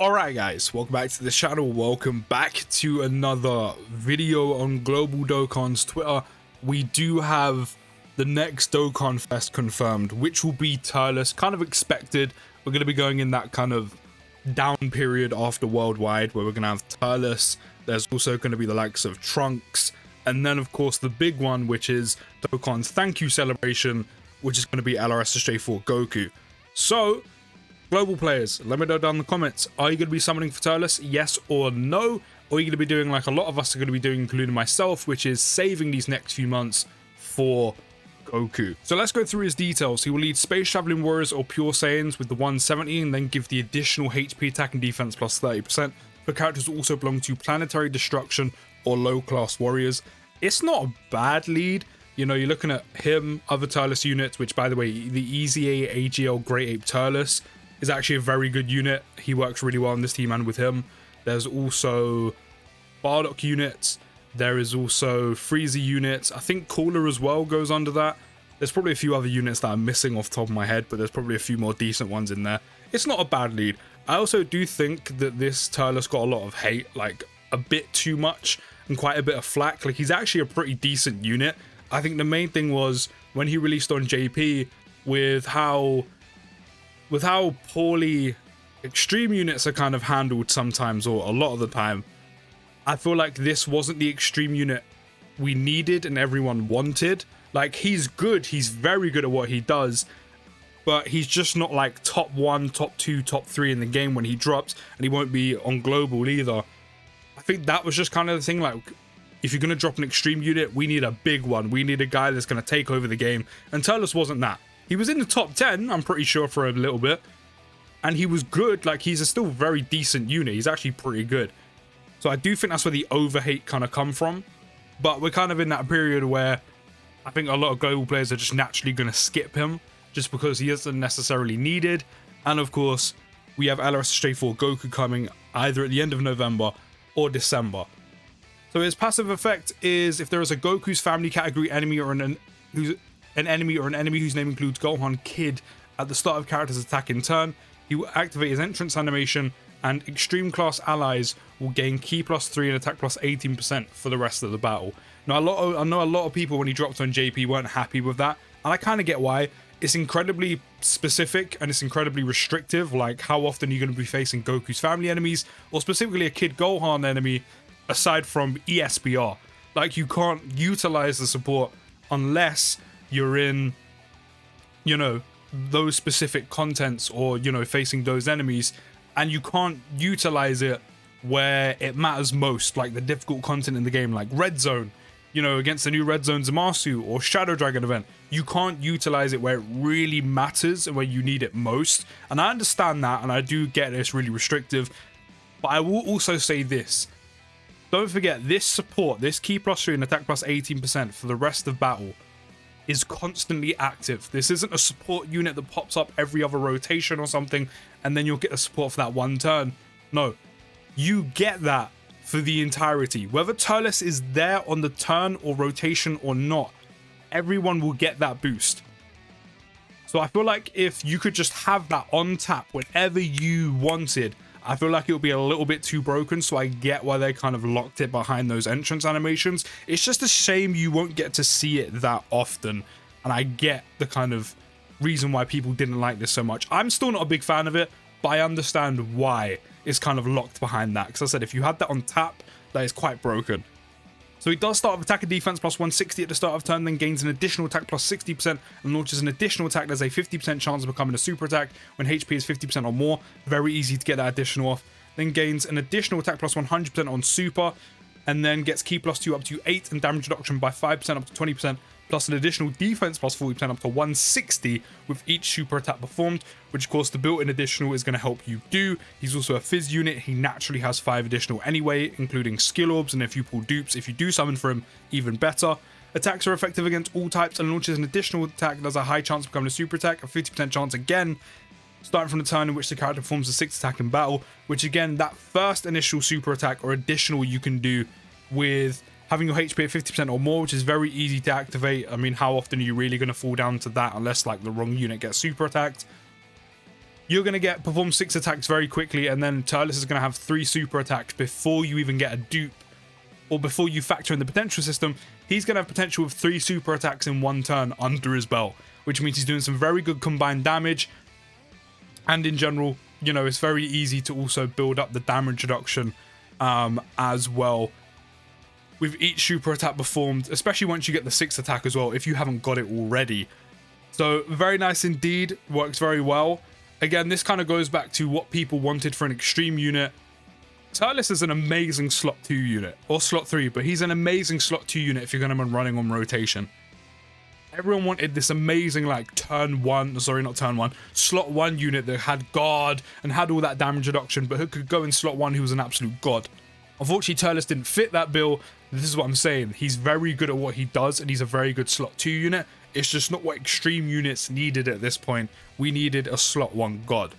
Alright guys, welcome back to the channel. Welcome back to another video on Global Dokkan's Twitter. We do have the next Dokkanfest confirmed, which will be Turles. Kind of expected. We're going to be going in that kind of down period after Worldwide, where we're going to have Turles. There's also going to be the likes of Trunks, and then of course the big one, which is Dokkan's thank you celebration, which is going to be LRSSJ4 Goku. So global players, let me know down in the comments, are you going to be summoning for Turles, yes or no? Or are you going to be doing like a lot of us are going to be doing, including myself, which is saving these next few months for Goku? So let's go through his details. He will lead Space Traveling Warriors or Pure Saiyans with the 170 and then give the additional HP attack and defense plus 30% for characters who also belong to Planetary Destruction or low class warriors. It's not a bad lead. You know, you're looking at him, other Turles units, which by the way, the Easy A AGL Great Ape Turles is actually a very good unit. He works really well on this team and with him. There's also Bardock units. There is also Frieza units. I think Cooler as well goes under that. There's probably a few other units that I'm missing off the top of my head, but there's probably a few more decent ones in there. It's not a bad lead. I also do think that this Turles got a lot of hate, like a bit too much and quite a bit of flack. Like, he's actually a pretty decent unit. I think the main thing was when he released on JP with how poorly extreme units are kind of handled sometimes, or a lot of the time. I feel like this wasn't the extreme unit we needed and everyone wanted. Like, he's good, he's very good at what he does, but he's just not like top 1, top 2, top 3 in the game when he drops, and he won't be on global either. I think that was just kind of the thing, like, if you're going to drop an extreme unit, we need a big one. We need a guy that's going to take over the game, and Turles wasn't that. He was in the top 10, I'm pretty sure, for a little bit. And he was good. Like, he's a still very decent unit. He's actually pretty good. So I do think that's where the overhate kind of come from. But we're kind of in that period where I think a lot of global players are just naturally going to skip him just because he isn't necessarily needed. And of course, we have LRSSJ4 Goku coming either at the end of November or December. So his passive effect is if there is a Goku's family category enemy or an enemy whose name includes Gohan Kid at the start of character's attack in turn, he will activate his entrance animation, and extreme class allies will gain ki +3 and attack plus 18% for the rest of the battle. Now, I know a lot of people when he dropped on JP weren't happy with that, and I kind of get why. It's incredibly specific and it's incredibly restrictive. Like, how often are you going to be facing Goku's family enemies, or specifically a Kid Gohan enemy, aside from ESBR? Like, you can't utilize the support unless you're in, you know, those specific contents, or, you know, facing those enemies, and you can't utilize it where it matters most, like the difficult content in the game, like Red Zone, you know, against the new Red Zone Zamasu or Shadow Dragon event. You can't utilize it where it really matters and where you need it most. And I understand that, and I do get it's really restrictive, but I will also say this: don't forget, this support, this ki +3 and attack plus 18% for the rest of battle is constantly active. This isn't a support unit that pops up every other rotation or something and then you'll get the support for that one turn. No, you get that for the entirety. Whether Turles is there on the turn or rotation or not, everyone will get that boost. So I feel like if you could just have that on tap whenever you wanted, I feel like it would be a little bit too broken, so I get why they kind of locked it behind those entrance animations. It's just a shame you won't get to see it that often, and I get the kind of reason why people didn't like this so much. I'm still not a big fan of it, but I understand why it's kind of locked behind that, because I said if you had that on tap, that is quite broken. So he does start with attack and defense plus 160 at the start of turn, then gains an additional attack plus 60% and launches an additional attack. There's a 50% chance of becoming a super attack when HP is 50% or more. Very easy to get that additional off. Then gains an additional attack plus 100% on super, and then gets ki +2 up to 8 and damage reduction by 5% up to 20%, plus an additional defense plus 40% up to 160 with each super attack performed, which of course the built-in additional is going to help you do. He's also a Fizz unit. He naturally has 5 additional anyway, including skill orbs, and if you pull dupes, if you do summon for him, even better. Attacks are effective against all types and launches an additional attack that has a high chance of becoming a super attack, a 50% chance again, starting from the turn in which the character performs a 6th attack in battle, which again, that first initial super attack or additional you can do with having your HP at 50% or more, which is very easy to activate. I mean, how often are you really going to fall down to that unless like the wrong unit gets super attacked? you're going to get perform 6 attacks very quickly, and then Turles is going to have 3 super attacks before you even get a dupe, or before you factor in the potential system. He's going to have potential of 3 super attacks in 1 turn under his belt, which means he's doing some very good combined damage. And in general, you know, it's very easy to also build up the damage reduction as well with each super attack performed, especially once you get the 6th attack as well, if you haven't got it already. So very nice indeed, works very well. Again, this kind of goes back to what people wanted for an extreme unit. Turles is an amazing slot 2 unit, or slot 3, but he's an amazing slot 2 unit if you're going to be running on rotation. Everyone wanted this amazing, like, slot 1 unit that had guard and had all that damage reduction, but who could go in slot 1 who was an absolute god. Unfortunately, Turles didn't fit that bill. This is what I'm saying. He's very good at what he does, and he's a very good slot 2 unit. It's just not what extreme units needed at this point. We needed a slot 1 god.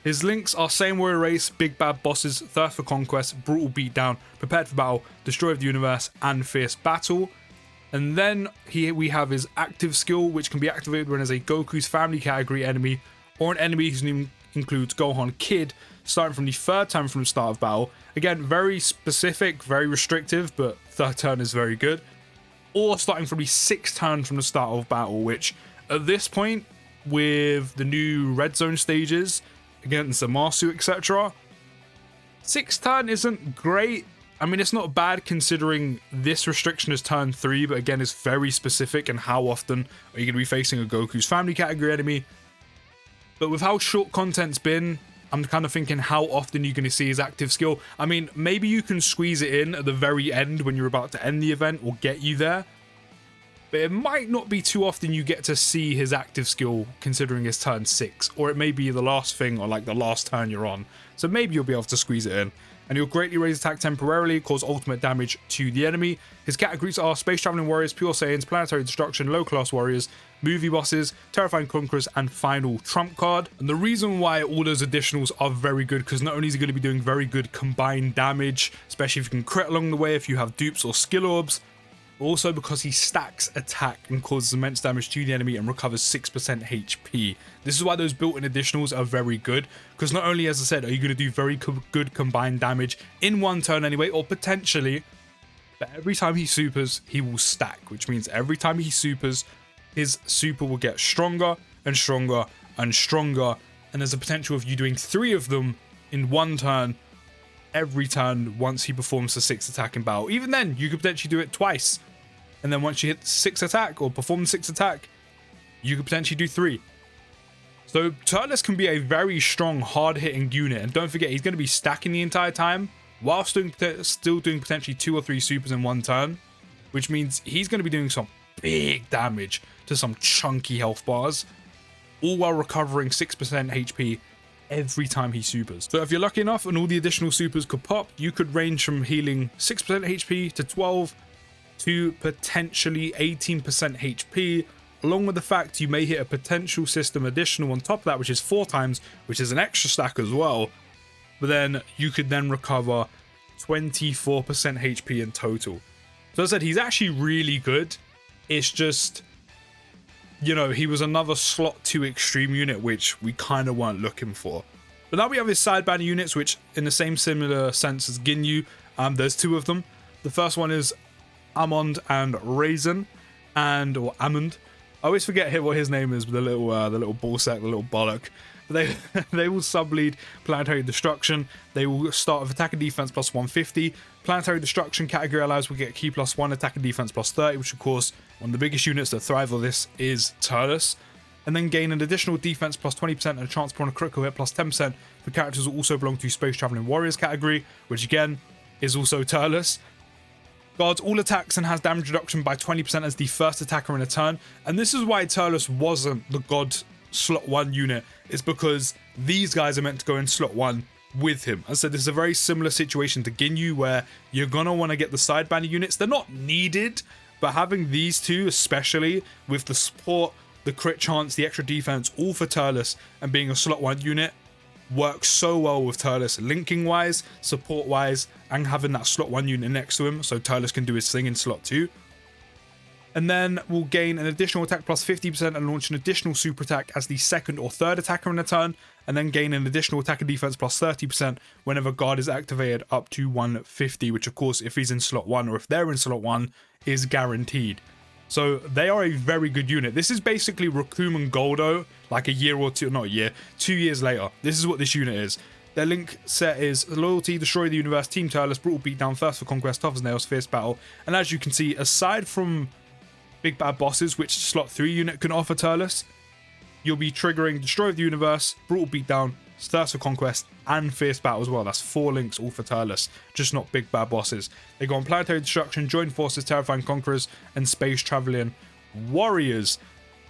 His links are Same Warrior Race, Big Bad Bosses, Thirst for Conquest, Brutal Beatdown, Prepared for Battle, Destroyer of the Universe, and Fierce Battle. And then here we have his active skill, which can be activated when as a Goku's family category enemy, or an enemy whose name includes Gohan Kid, starting from the 3rd turn from the start of battle. Again, very specific, very restrictive, but 3rd turn is very good. Or starting from the 6th turn from the start of battle, which at this point, with the new red zone stages against Zamasu, etc., 6th turn isn't great. I mean, it's not bad considering this restriction is turn 3, but again, it's very specific and how often are you going to be facing a Goku's family category enemy. But with how short content's been, I'm kind of thinking how often you're going to see his active skill. I mean, maybe you can squeeze it in at the very end when you're about to end the event or get you there. But it might not be too often you get to see his active skill considering it's turn 6. Or it may be the last thing or like the last turn you're on. So maybe you'll be able to squeeze it in. And he'll greatly raise attack temporarily, cause ultimate damage to the enemy. His categories are Space Traveling Warriors, Pure Saiyans, Planetary Destruction, Low Class Warriors, Movie Bosses, Terrifying Conquerors, and Final Trump Card. And the reason why all those additionals are very good, because not only is he going to be doing very good combined damage, especially if you can crit along the way, if you have dupes or skill orbs, but also because he stacks attack and causes immense damage to the enemy and recovers 6% HP. This is why those built-in additionals are very good, because not only, as I said, are you going to do very good combined damage in 1 turn anyway, or potentially, but every time he supers, he will stack, which means every time he supers, his super will get stronger and stronger and stronger, and there's a potential of you doing 3 of them in 1 turn, every turn once he performs the 6th attack in battle. Even then, you could potentially do it twice. And then once you hit the 6th attack or perform the 6th attack, you could potentially do 3. So Turles can be a very strong, hard-hitting unit. And don't forget, he's going to be stacking the entire time while still doing potentially 2 or 3 supers in 1 turn. Which means he's going to be doing some big damage to some chunky health bars, all while recovering 6% HP every time he supers. So if you're lucky enough and all the additional supers could pop, you could range from healing 6% HP to 12 to potentially 18% HP, along with the fact you may hit a potential system additional on top of that, which is 4 times, which is an extra stack as well. But then you could then recover 24% HP in total. So as I said, he's actually really good. It's just, you know, he was another slot 2 extreme unit, which we kind of weren't looking for. But now we have his side banner units, which in the same similar sense as Ginyu, there's 2 of them. The first one is Almond and Raisin, or Almond. I always forget what his name is with the little ball sack, the little bollock. But they will sub-lead Planetary Destruction. They will start with attack and defense plus 150. Planetary Destruction category allies will get key plus 1, attack and defense plus 30, which of course, one of the biggest units that thrive on this is Turles. And then gain an additional defense plus 20% and a chance upon a critical hit plus 10% for characters who also belong to Space Traveling Warriors category, which again is also Turles. Guards all attacks and has damage reduction by 20% as the first attacker in a turn. And this is why Turles wasn't the god slot 1 unit, is because these guys are meant to go in slot 1 with him. As I said, this is a very similar situation to Ginyu, where you're gonna want to get the side banner units. They're not needed, but having these 2, especially with the support, the crit chance, the extra defense, all for Turles, and being a slot 1 unit, works so well with Turles, linking wise, support wise, and having that slot 1 unit next to him so Turles can do his thing in slot 2. And then we'll gain an additional attack plus 50% and launch an additional super attack as the second or third attacker in a turn, and then gain an additional attack and defense plus 30% whenever guard is activated up to 150, which of course, if he's in slot 1 or if they're in slot 1, is guaranteed. So they are a very good unit. This is basically Raccoon Goldo, like a year or two, not a year, 2 years later. This is what this unit is. Their link set is Loyalty, Destroy the Universe, Team Turles, Brutal Beatdown, Thirst for Conquest, Tough as Nails, Fierce Battle. And as you can see, aside from Big Bad Bosses, which slot 3 unit can offer Turles, you'll be triggering Destroy the Universe, Brutal Beatdown, Thirst for Conquest, and Fierce Battle as well. That's 4 links all for Turles, just not Big Bad Bosses. They go on Planetary Destruction, Join Forces, Terrifying Conquerors, and Space Traveling Warriors.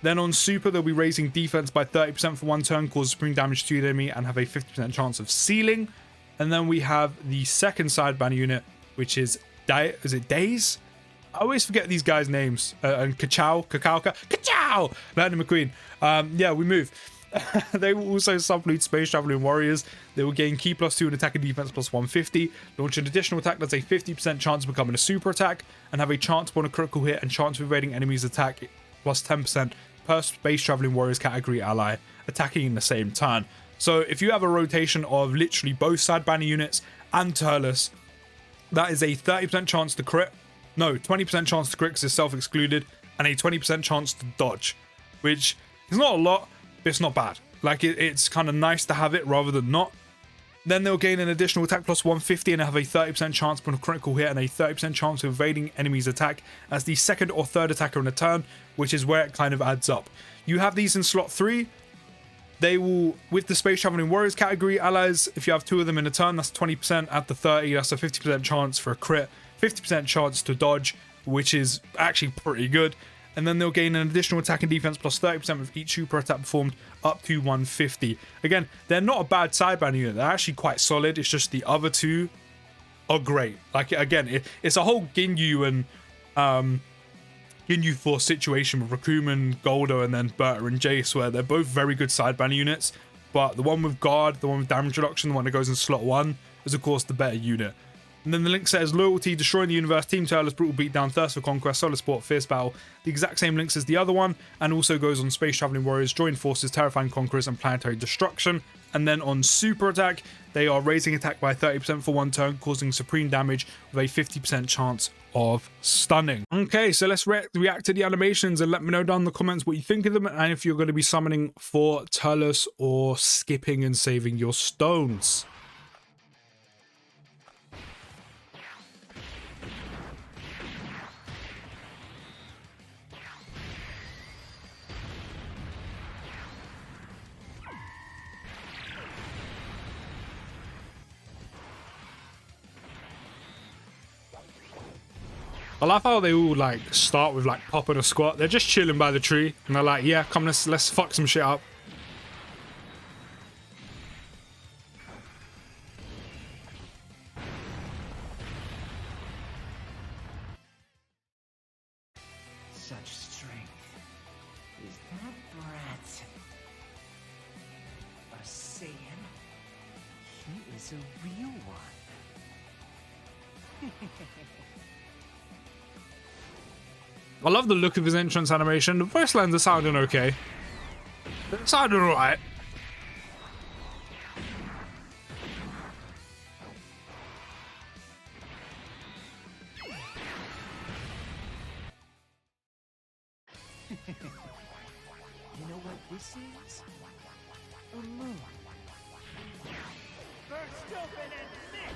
Then on Super, they'll be raising defense by 30% for 1 turn, cause supreme damage to the enemy, and have a 50% chance of sealing. And then we have the second sidebanner unit, which is Days? I always forget these guys' names. And Kachow, Lightning McQueen. Yeah, we move. They will also sublead Space Traveling Warriors. They will gain Key +2 and attack and defense plus 150. Launch an additional attack that's a 50% chance of becoming a super attack, and have a chance upon a critical hit and chance of evading enemies' attack plus 10% per Space Traveling Warriors category ally attacking in the same turn. So if you have a rotation of literally both side banner units and Turles, that is a 30% chance to crit. No, 20% chance to crit because it's self-excluded, and a 20% chance to dodge, which is not a lot, but it's not bad. Like, it's kind of nice to have it rather than not. Then they'll gain an additional attack plus 150 and have a 30% chance upon a critical hit and a 30% chance of evading enemies' attack as the second or third attacker in a turn, which is where it kind of adds up. You have these in slot 3. They will, with the Space Traveling Warriors category allies, if you have 2 of them in a turn, that's 20%. At the 30, that's a 50% chance for a crit, 50% chance to dodge, which is actually pretty good. And then they'll gain an additional attack and defense plus 30% with each super attack performed up to 150. Again, they're not a bad sidebanner unit. They're actually quite solid. It's just the other 2 are great. Like, again, it's a whole Ginyu and Ginyu Force situation with Rakuman, Goldo, and then Berta and Jace, where they're both very good sidebanner units. But the one with guard, the one with damage reduction, the one that goes in slot 1, is of course the better unit. And then the link says Loyalty, Destroying the Universe, Team Turles, Brutal Beatdown, Thirst for Conquest, Solid Sport, Fierce Battle. The exact same links as the other one, and also goes on Space Traveling Warriors, Join Forces, Terrifying Conquerors, and Planetary Destruction. And then on Super Attack, they are raising attack by 30% for 1 turn, causing supreme damage with a 50% chance of stunning. Okay, so let's react to the animations and let me know down in the comments what you think of them, and if you're going to be summoning for Turles or skipping and saving your stones. I love how they all like start with like popping a squat. They're just chilling by the tree and they're like, yeah, come, let's fuck some shit up. Such strength. Is that brat a Saiyan? He is a real one. I love the look of his entrance animation. The voice lines are sounding okay. They're sounding alright. You know what this is? A moon. Burst open and mix!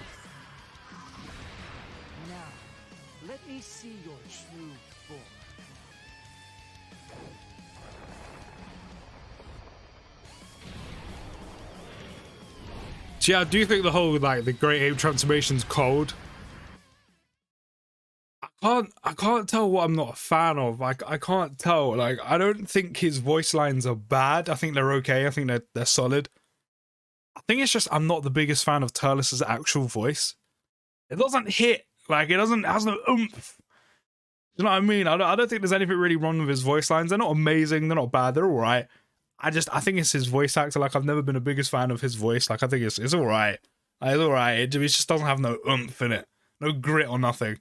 Now, let me see your true form. So yeah, I do think the whole like the Great Ape transformation's cold. I can't tell what I'm not a fan of. Like I can't tell. Like I don't think his voice lines are bad. I think they're okay. I think they're solid. I think it's just I'm not the biggest fan of Turles' actual voice. It doesn't hit. Like it has no oomph. You know what I mean? I don't think there's anything really wrong with his voice lines. They're not amazing. They're not bad. They're all right. I think it's his voice actor. Like I've never been a biggest fan of his voice. Like I think it's all right. It's all right. It just doesn't have no oomph in it. No grit or nothing.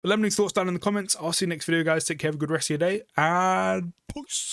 But let me know your thoughts down in the comments. I'll see you next video, guys. Take care. Have a good rest of your day. And peace.